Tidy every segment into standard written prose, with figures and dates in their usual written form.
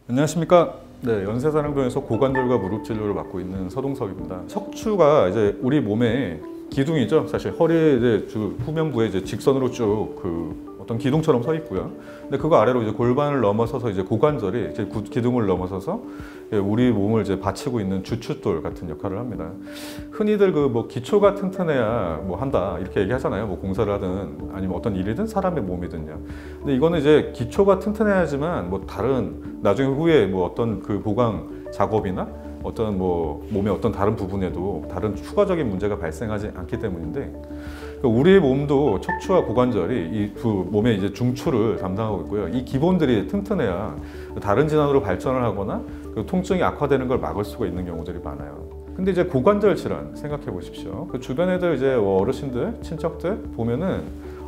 안녕하십니까. 네, 연세사랑병원에서 고관절과 무릎 진료를 맡고 있는 서동석입니다. 척추가 이제 우리 몸의 기둥이죠. 사실 허리 이제 후면부에 이제 직선으로 쭉 어떤 기둥처럼 서 있고요. 근데 그거 아래로 이제 골반을 넘어서서 이제 고관절이 이제 기둥을 넘어서서 우리 몸을 이제 받치고 있는 주춧돌 같은 역할을 합니다. 흔히들 뭐 기초가 튼튼해야 뭐 한다 이렇게 얘기하잖아요. 뭐 공사를 하든 아니면 어떤 일이든 사람의 몸이든요. 근데 이거는 이제 기초가 튼튼해야지만 뭐 다른 나중에 후에 뭐 어떤 보강 작업이나 어떤 뭐 몸의 어떤 다른 부분에도 다른 추가적인 문제가 발생하지 않기 때문인데, 우리 몸도 척추와 고관절이 이 몸의 이제 중추를 담당하고 있고요. 이 기본들이 튼튼해야 다른 질환으로 발전을 하거나 통증이 악화되는 걸 막을 수가 있는 경우들이 많아요. 근데 이제 고관절 질환 생각해 보십시오. 주변 애들 이제 어르신들, 친척들 보면은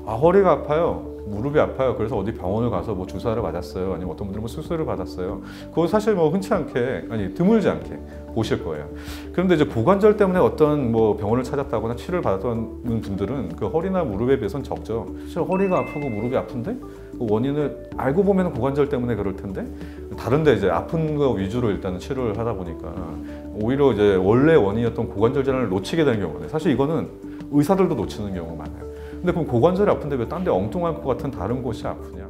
허리가 아파요, 무릎이 아파요. 그래서 어디 병원을 가서 뭐 주사를 맞았어요. 아니면 어떤 분들은 뭐 수술을 받았어요. 그거 사실 뭐 흔치 않게, 드물지 않게 보실 거예요. 그런데 이제 고관절 때문에 어떤 뭐 병원을 찾았다거나 치료를 받았던 분들은 그 허리나 무릎에 비해서는 적죠. 사실 허리가 아프고 무릎이 아픈데 그 원인을 알고 보면 고관절 때문에 그럴 텐데, 다른데 이제 아픈 거 위주로 일단은 치료를 하다 보니까 오히려 이제 원래 원인이었던 고관절 질환을 놓치게 되는 경우가 있어요. 사실 이거는 의사들도 놓치는 경우가 많아요. 근데 그럼 고관절이 아픈데 왜 딴 데 엉뚱할 것 같은 다른 곳이 아프냐?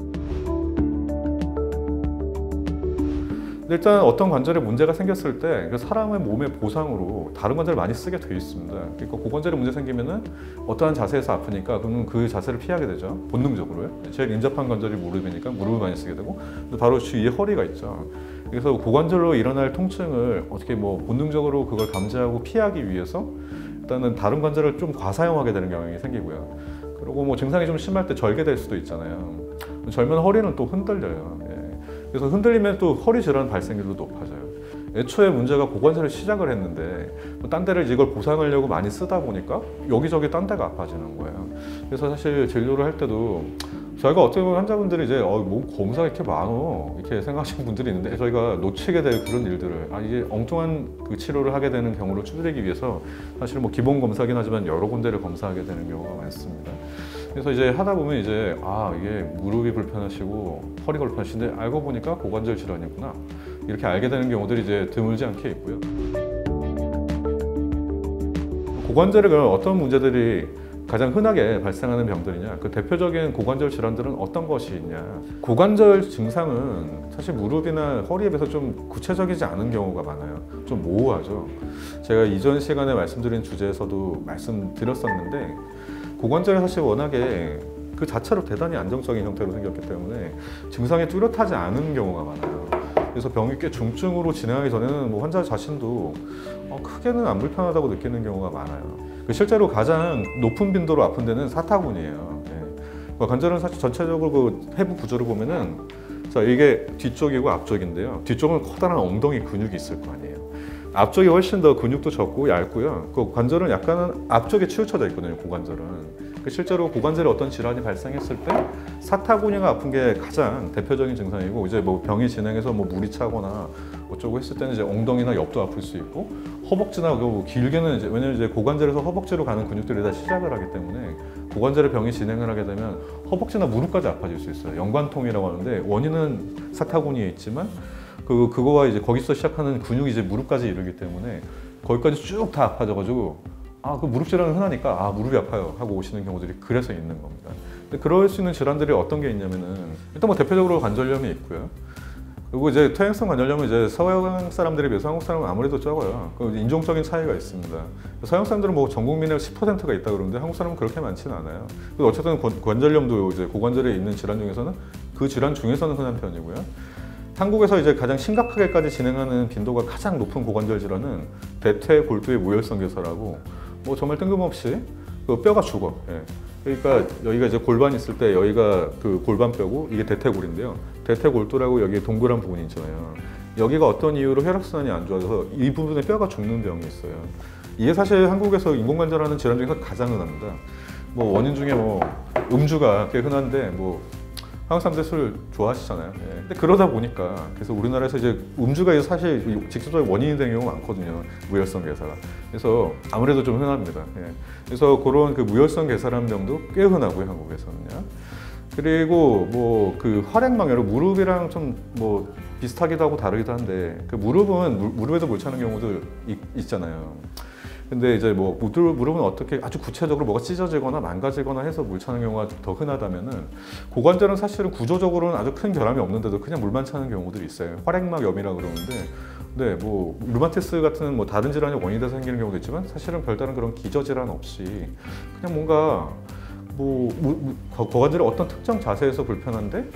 일단 어떤 관절에 문제가 생겼을 때 사람의 몸의 보상으로 다른 관절을 많이 쓰게 돼 있습니다. 그러니까 고관절에 문제 생기면은 어떠한 자세에서 아프니까 그러면 그 자세를 피하게 되죠. 본능적으로요. 제일 인접한 관절이 무릎이니까 무릎을 많이 쓰게 되고, 바로 주위에 허리가 있죠. 그래서 고관절로 일어날 통증을 어떻게 뭐 본능적으로 그걸 감지하고 피하기 위해서 일단은 다른 관절을 좀 과사용하게 되는 경향이 생기고요. 그리고 뭐 증상이 좀 심할 때 절개될 수도 있잖아요. 절면 허리는 또 흔들려요. 그래서 흔들리면 또 허리 질환 발생률도 높아져요. 애초에 문제가 고관절에 시작을 했는데 딴 데를 이걸 보상하려고 많이 쓰다 보니까 여기저기 딴 데가 아파지는 거예요. 그래서 사실 진료를 할 때도 저희가 어떻게 보면 환자분들이 이제 몸 검사가 이렇게 많어 이렇게 생각하시는 분들이 있는데, 저희가 놓치게 될 그런 일들을 이게 엉뚱한 치료를 하게 되는 경우를 줄이기 위해서 사실 뭐 기본 검사긴 하지만 여러 군데를 검사하게 되는 경우가 많습니다. 그래서 이제 하다 보면 이제 이게 무릎이 불편하시고 허리가 불편하신데 알고 보니까 고관절 질환이구나 이렇게 알게 되는 경우들이 이제 드물지 않게 있고요. 고관절에 그럼 어떤 문제들이 가장 흔하게 발생하는 병들이냐, 그 대표적인 고관절 질환들은 어떤 것이 있냐. 고관절 증상은 사실 무릎이나 허리에 비해서 좀 구체적이지 않은 경우가 많아요. 좀 모호하죠. 제가 이전 시간에 말씀드린 주제에서도 말씀드렸었는데, 고관절이 사실 워낙에 그 자체로 대단히 안정적인 형태로 생겼기 때문에 증상이 뚜렷하지 않은 경우가 많아요. 그래서 병이 꽤 중증으로 진행하기 전에는 뭐 환자 자신도 크게는 안 불편하다고 느끼는 경우가 많아요. 실제로 가장 높은 빈도로 아픈 데는 사타구니예요. 관절은 사실 전체적으로 해부 구조를 보면은, 자, 이게 뒤쪽이고 앞쪽인데요. 뒤쪽은 커다란 엉덩이 근육이 있을 거 아니에요. 앞쪽이 훨씬 더 근육도 적고 얇고요. 그 관절은 약간은 앞쪽에 치우쳐져 있거든요. 고관절은. 실제로 고관절에 어떤 질환이 발생했을 때 사타구니가 아픈 게 가장 대표적인 증상이고, 이제 뭐 병이 진행해서 뭐 물이 차거나 어쩌고 했을 때는 이제 엉덩이나 옆도 아플 수 있고, 허벅지나 길게는 이제, 왜냐면 이제 고관절에서 허벅지로 가는 근육들이 다 시작을 하기 때문에 고관절의 병이 진행을 하게 되면 허벅지나 무릎까지 아파질 수 있어요. 연관통이라고 하는데 원인은 사타구니에 있지만 그거와 이제 거기서 시작하는 근육이 이제 무릎까지 이르기 때문에 거기까지 쭉 다 아파져가지고 그 무릎 질환은 흔하니까 무릎이 아파요 하고 오시는 경우들이 그래서 있는 겁니다. 근데 그럴 수 있는 질환들이 어떤 게 있냐면은, 일단 뭐 대표적으로 관절염이 있고요. 그리고 이제 퇴행성 관절염은 이제 서양 사람들에 비해서 한국 사람은 아무래도 적어요. 인종적인 차이가 있습니다. 서양 사람들은 뭐 전 국민의 10%가 있다 그러는데 한국 사람은 그렇게 많지는 않아요. 어쨌든 관절염도 이제 고관절에 있는 질환 중에서는 그 질환 중에서는 흔한 편이고요. 한국에서 이제 가장 심각하게까지 진행하는 빈도가 가장 높은 고관절 질환은 대퇴골두의 무혈성 괴사라고, 뭐 정말 뜬금없이 뼈가 죽어. 그러니까 여기가 이제 골반이 있을 때 여기가 그 골반뼈고 이게 대퇴골인데요. 대퇴골두라고 여기 동그란 부분이 있잖아요. 여기가 어떤 이유로 혈액순환이 안 좋아져서 이 부분에 뼈가 죽는 병이 있어요. 이게 사실 한국에서 인공관절하는 질환 중에서 가장 흔합니다. 뭐 원인 중에 뭐 음주가 꽤 흔한데, 뭐 한국 사람들 술 좋아하시잖아요. 근데 그러다 보니까 그래서 우리나라에서 이제 음주가 사실 직접적인 원인이 되는 경우가 많거든요. 무혈성 괴사가. 그래서 아무래도 좀 흔합니다. 그래서 그런 무혈성 괴사라는 병도 꽤 흔하고요, 한국에서는요. 그리고 뭐 그 활액망, 무릎이랑 좀 뭐 비슷하기도 하고 다르기도 한데 그 무릎은 무릎에도 물 차는 경우도 있잖아요. 근데 이제 뭐 무릎은 어떻게 아주 구체적으로 뭐가 찢어지거나 망가지거나 해서 물 차는 경우가 더 흔하다면은 고관절은 사실은 구조적으로는 아주 큰 결함이 없는데도 그냥 물만 차는 경우들이 있어요. 활액막염이라고 그러는데, 네, 뭐 류마티스 같은 뭐 다른 질환이 원인이 돼서 생기는 경우도 있지만 사실은 별다른 그런 기저 질환 없이 그냥 뭔가 고관절의 어떤 특정 자세에서 불편한데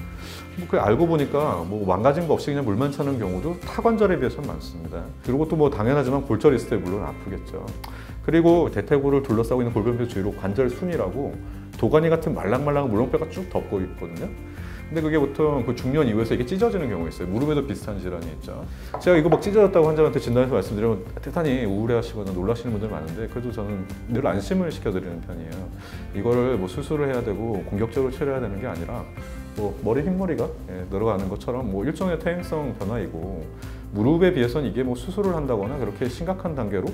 그 알고 보니까 뭐 망가진 거 없이 그냥 물만 차는 경우도 타관절에 비해서는 많습니다. 그리고 또 뭐 당연하지만 골절이 있을 때 물론 아프겠죠. 그리고 대퇴골을 둘러싸고 있는 골반뼈 주위로 관절순이라고 도가니 같은 말랑말랑한 물렁뼈가 쭉 덮고 있거든요. 근데 그게 보통 그 중년 이후에서 이게 찢어지는 경우가 있어요. 무릎에도 비슷한 질환이 있죠. 제가 이거 막 찢어졌다고 환자한테 진단해서 말씀드리면 대단히 우울해하시거나 놀라시는 분들 많은데 그래도 저는 늘 안심을 시켜드리는 편이에요. 이거를 뭐 수술을 해야 되고 공격적으로 치료해야 되는 게 아니라 뭐 머리 흰머리가 늘어가는 것처럼 뭐 일종의 퇴행성 변화이고 무릎에 비해서는 이게 뭐 수술을 한다거나 그렇게 심각한 단계로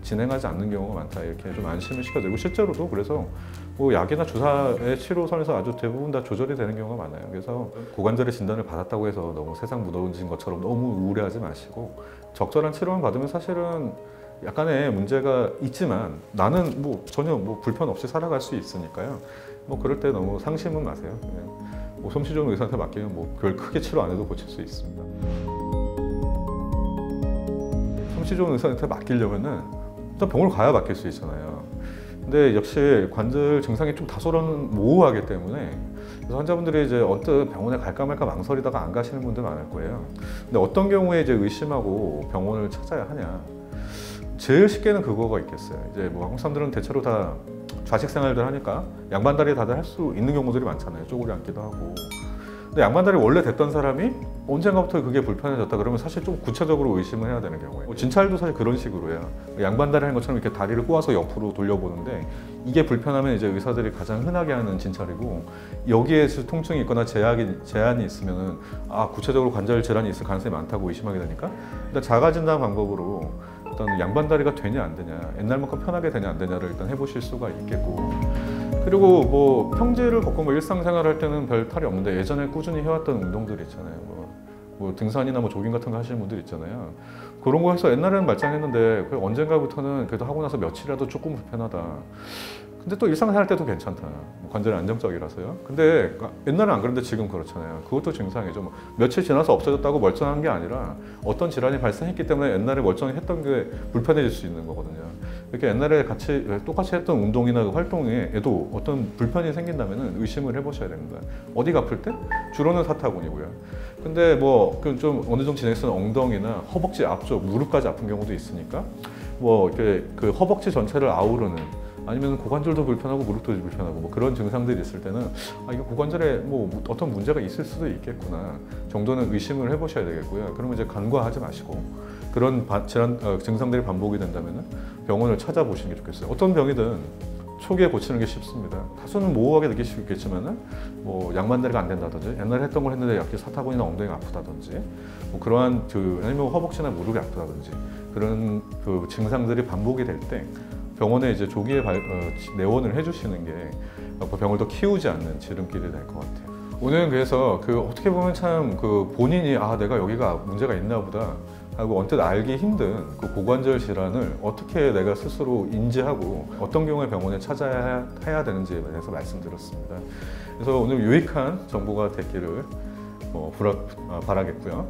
진행하지 않는 경우가 많다 이렇게 좀 안심을 시켜드리고 실제로도 그래서 뭐 약이나 주사의 치료선에서 아주 대부분 다 조절이 되는 경우가 많아요. 그래서 고관절의 진단을 받았다고 해서 너무 세상 무너진 것처럼 너무 우울해하지 마시고 적절한 치료만 받으면 사실은 약간의 문제가 있지만 나는 뭐 전혀 뭐 불편 없이 살아갈 수 있으니까요. 뭐 그럴 때 너무 상심은 마세요. 뭐 솜씨 좋은 의사한테 맡기면 뭐 별 크게 치료 안 해도 고칠 수 있습니다. 솜씨 좋은 의사한테 맡기려면은 일단 병원을 가야 맡길 수 있잖아요. 근데 역시 관절 증상이 좀 다소는 모호하기 때문에 그래서 환자분들이 이제 언뜻 병원에 갈까 말까 망설이다가 안 가시는 분들 많을 거예요. 근데 어떤 경우에 이제 의심하고 병원을 찾아야 하냐? 제일 쉽게는 그거가 있겠어요. 이제 뭐 한국 사람들은 대체로 다 좌식 생활들 하니까 양반다리 다들 할 수 있는 경우들이 많잖아요. 쪼그려 앉기도 하고. 근데 양반다리 원래 됐던 사람이 언젠가부터 그게 불편해졌다 그러면 사실 좀 구체적으로 의심을 해야 되는 경우예요. 진찰도 사실 그런 식으로 해요. 양반다리 하는 것처럼 이렇게 다리를 꼬아서 옆으로 돌려보는데 이게 불편하면 이제 의사들이 가장 흔하게 하는 진찰이고 여기에 통증이 있거나 제한이 있으면은 구체적으로 관절 질환이 있을 가능성이 많다고 의심하게 되니까 일단 자가 진단 방법으로 일단 양반다리가 되냐 안 되냐 옛날만큼 편하게 되냐 안 되냐를 일단 해보실 수가 있겠고 그리고 뭐 평지를 걷고 뭐 일상생활 할 때는 별 탈이 없는데 예전에 꾸준히 해왔던 운동들 있잖아요. 뭐 등산이나 뭐 조깅 같은 거 하시는 분들 있잖아요. 그런 거 해서 옛날에는 말짱했는데 언젠가부터는 그래도 하고 나서 며칠이라도 조금 불편하다. 근데 또 일상생활 할 때도 괜찮다. 관절이 안정적이라서요. 근데 옛날은 안 그런데 지금 그렇잖아요. 그것도 증상이죠. 뭐 며칠 지나서 없어졌다고 멀쩡한 게 아니라 어떤 질환이 발생했기 때문에 옛날에 멀쩡했던 게 불편해질 수 있는 거거든요. 이렇게 옛날에 똑같이 했던 운동이나 활동에도 어떤 불편이 생긴다면 의심을 해보셔야 됩니다. 어디가 아플 때? 주로는 사타구니고요. 근데 뭐 좀 어느 정도 진행했으면 엉덩이나 허벅지 앞쪽, 무릎까지 아픈 경우도 있으니까 뭐 이렇게 그 허벅지 전체를 아우르는 아니면 고관절도 불편하고 무릎도 불편하고 뭐 그런 증상들이 있을 때는 이게 고관절에 뭐 어떤 문제가 있을 수도 있겠구나 정도는 의심을 해보셔야 되겠고요. 그러면 이제 간과하지 마시고 그런 증상들이 반복이 된다면 병원을 찾아보시는 게 좋겠어요. 어떤 병이든 초기에 고치는 게 쉽습니다. 다소는 모호하게 느낄 수 있겠지만은 뭐 양반다리가 안 된다든지 옛날에 했던 걸 했는데 약간 사타구니나 엉덩이가 아프다든지 뭐 그러한 아니면 허벅지나 무릎이 아프다든지 그런 그 증상들이 반복이 될 때 병원에 이제 조기에 내원을 해주시는 게 병을 더 키우지 않는 지름길이 될 것 같아요. 오늘은 그래서 어떻게 보면 참 본인이 내가 여기가 문제가 있나 보다 하고 언뜻 알기 힘든 고관절 질환을 어떻게 내가 스스로 인지하고 어떤 경우에 병원에 찾아야 해야 되는지에 대해서 말씀드렸습니다. 그래서 오늘 유익한 정보가 됐기를 바라겠고요.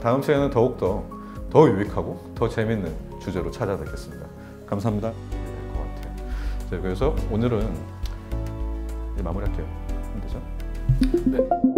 다음 시간에는 더욱더 더 유익하고 더 재밌는 주제로 찾아뵙겠습니다. 감사합니다. 그래서 오늘은 이제 마무리할게요. 되죠? 네.